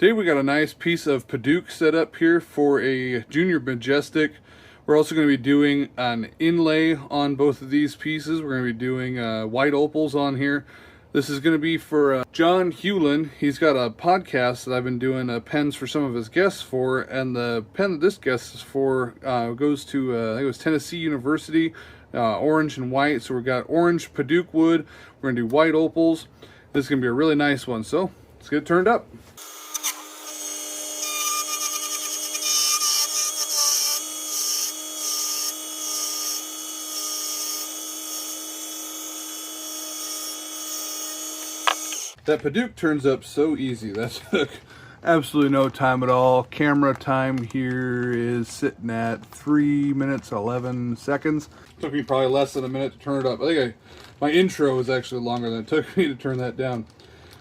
Today we got a nice piece of Padauk set up here for a junior Majestic. We're also going to be doing an inlay on both of these pieces. We're going to be doing white opals on here. This is going to be for John Hewlin. He's got a podcast that I've been doing pens for some of his guests for, and the pen that this guest is for goes to, I think it was Tennessee University, orange and white. So we've got orange Padauk wood. We're going to do white opals. This is going to be a really nice one. So let's get it turned up. That Padauk turns up so easy. That took absolutely no time at all. Camera time here is sitting at 3 minutes 11 seconds. Took me probably less than a minute to turn it up. I think my intro was actually longer than it took me to turn that down.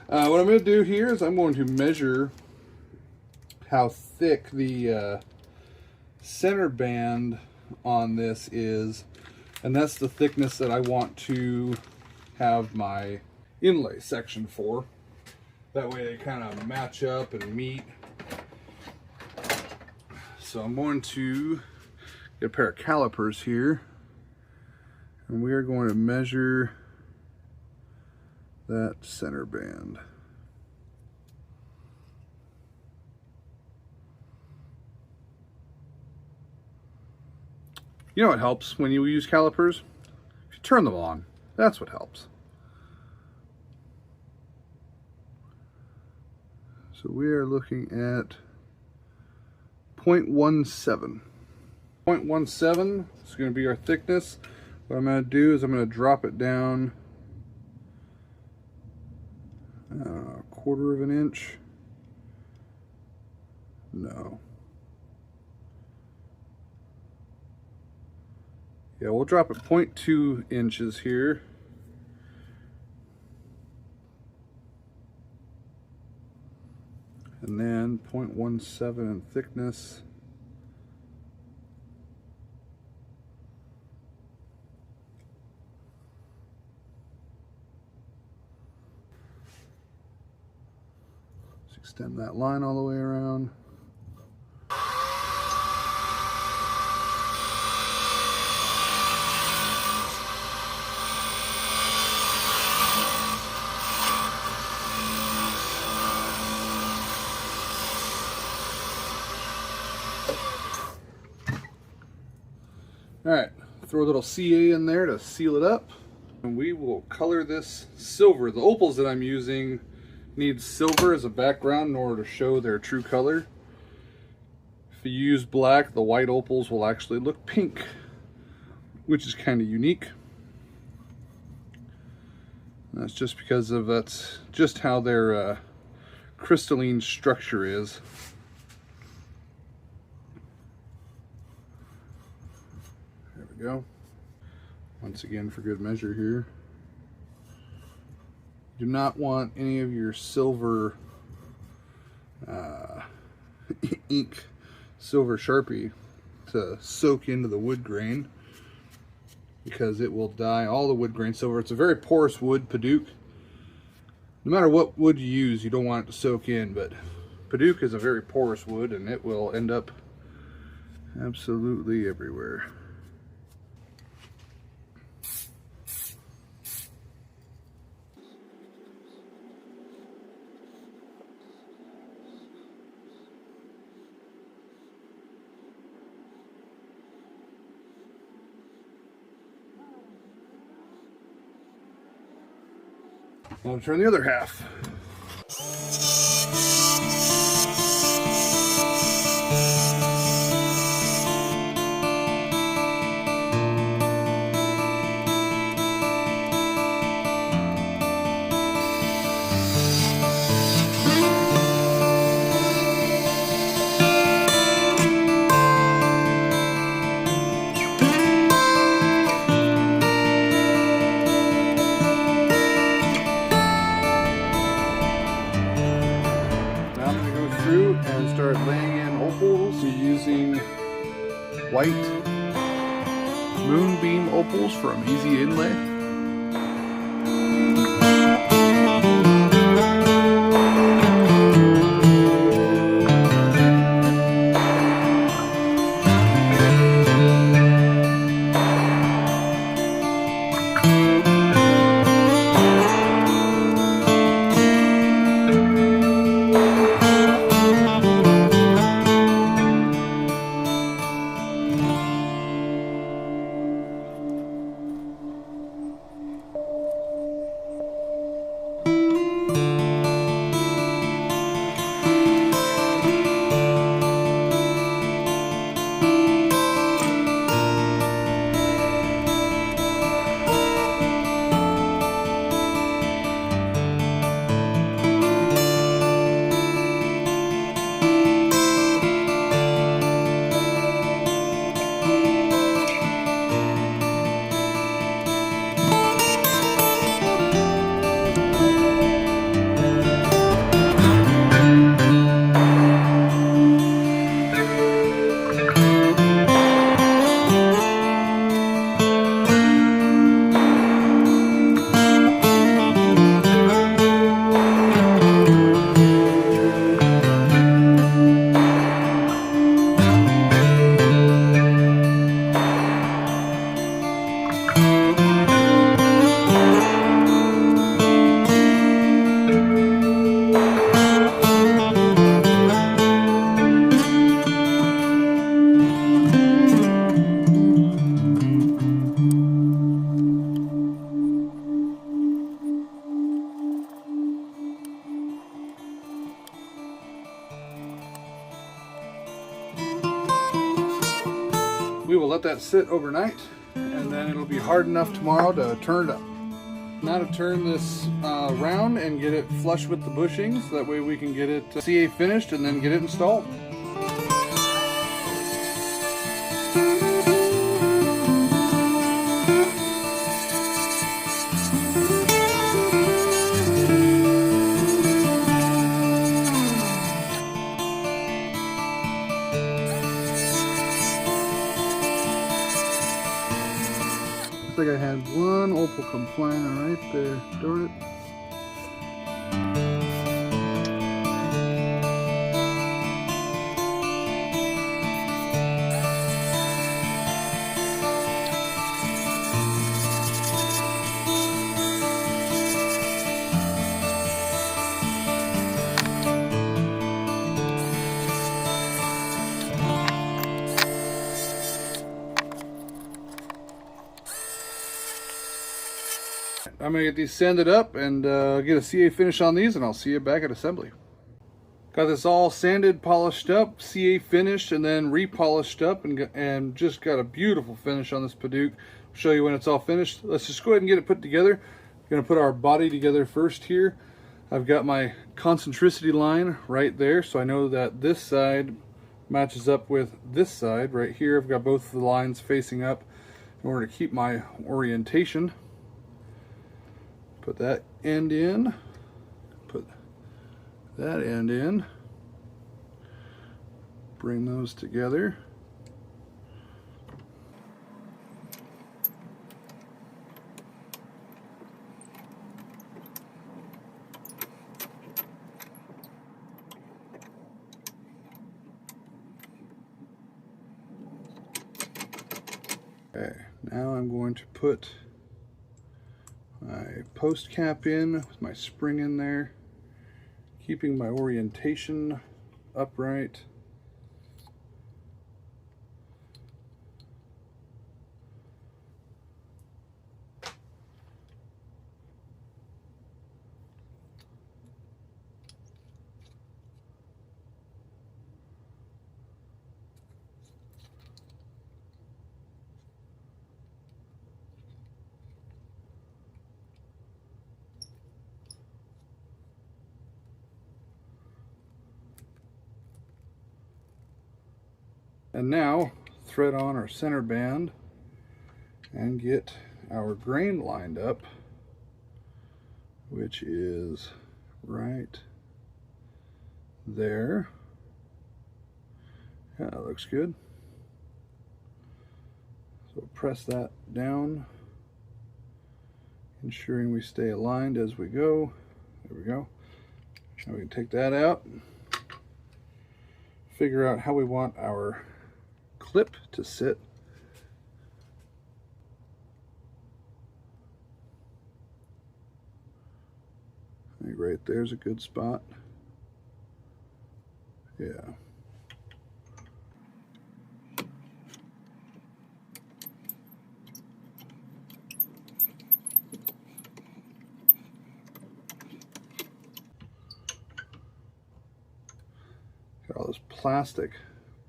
What I'm going to do here is I'm going to measure how thick the center band on this is, and that's the thickness that I want to have my inlay section for. That way they kind of match up and meet. So I'm going to get a pair of calipers here, and we are going to measure that center band. You know what helps when you use calipers? If you turn them on, that's what helps. So we are looking at 0.17. 0.17 is going to be our thickness. What I'm going to do is I'm going to drop it down a quarter of an inch. No. Yeah, we'll drop it 0.2 inches here. And then 0.17 in thickness. Let's extend that line all the way around. Alright, throw a little CA in there to seal it up. And we will color this silver. The opals that I'm using need silver as a background in order to show their true color. If you use black, the white opals will actually look pink, which is kind of unique. And that's just because of that's just how their crystalline structure is. Go. Once again, for good measure here. Do not want any of your silver ink, silver Sharpie to soak into the wood grain, because it will dye all the wood grain silver. It's a very porous wood, Padauk. No matter what wood you use, you don't want it to soak in, but Padauk is a very porous wood and it will end up absolutely everywhere. I'll turn the other half. And start laying in opals using white Moonbeam opals from Easy Inlay. we will let that sit overnight, and then it'll be hard enough tomorrow to turn it up. Now to turn this around and get it flush with the bushings, that way we can get it CA finished and then get it installed. Looks like I had one Opal come flying right there. Darn it. I'm going to get these sanded up and get a CA finish on these, and I'll see you back at assembly. Got this all sanded, polished up, CA finished, and then repolished up, and just got a beautiful finish on this Padauk. I'll show you when it's all finished. Let's just go ahead and get it put together. I'm going to put our body together first here. I've got my concentricity line right there, so I know that this side matches up with this side right here. I've got both of the lines facing up in order to keep my orientation. Put that end in, put that end in, bring those together. Okay, now I'm going to put my post cap in with my spring in there, keeping my orientation upright. And now thread on our center band and get our grain lined up, which is right there. Yeah, that looks good. So press that down, ensuring we stay aligned as we go. There we go. Now we can take that out, figure out how we want our clip to sit. I think right there's a good spot. Yeah. Got all this plastic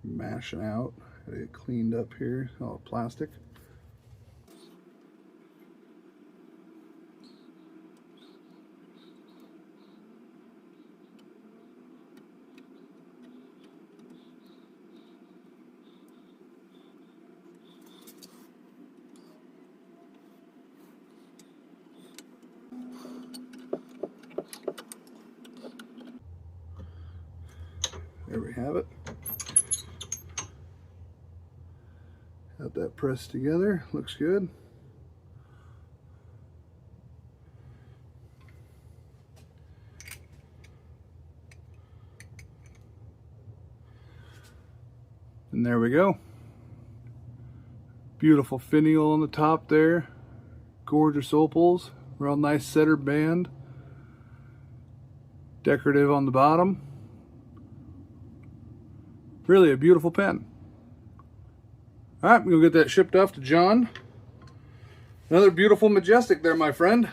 mashing out. Gotta get cleaned up here, all the plastic. There we have it. Got that pressed together, looks good. And there we go. Beautiful finial on the top there. Gorgeous opals, real nice center band. Decorative on the bottom. Really a beautiful pen. All right, we'll get that shipped off to John. Another beautiful Majestic there, my friend.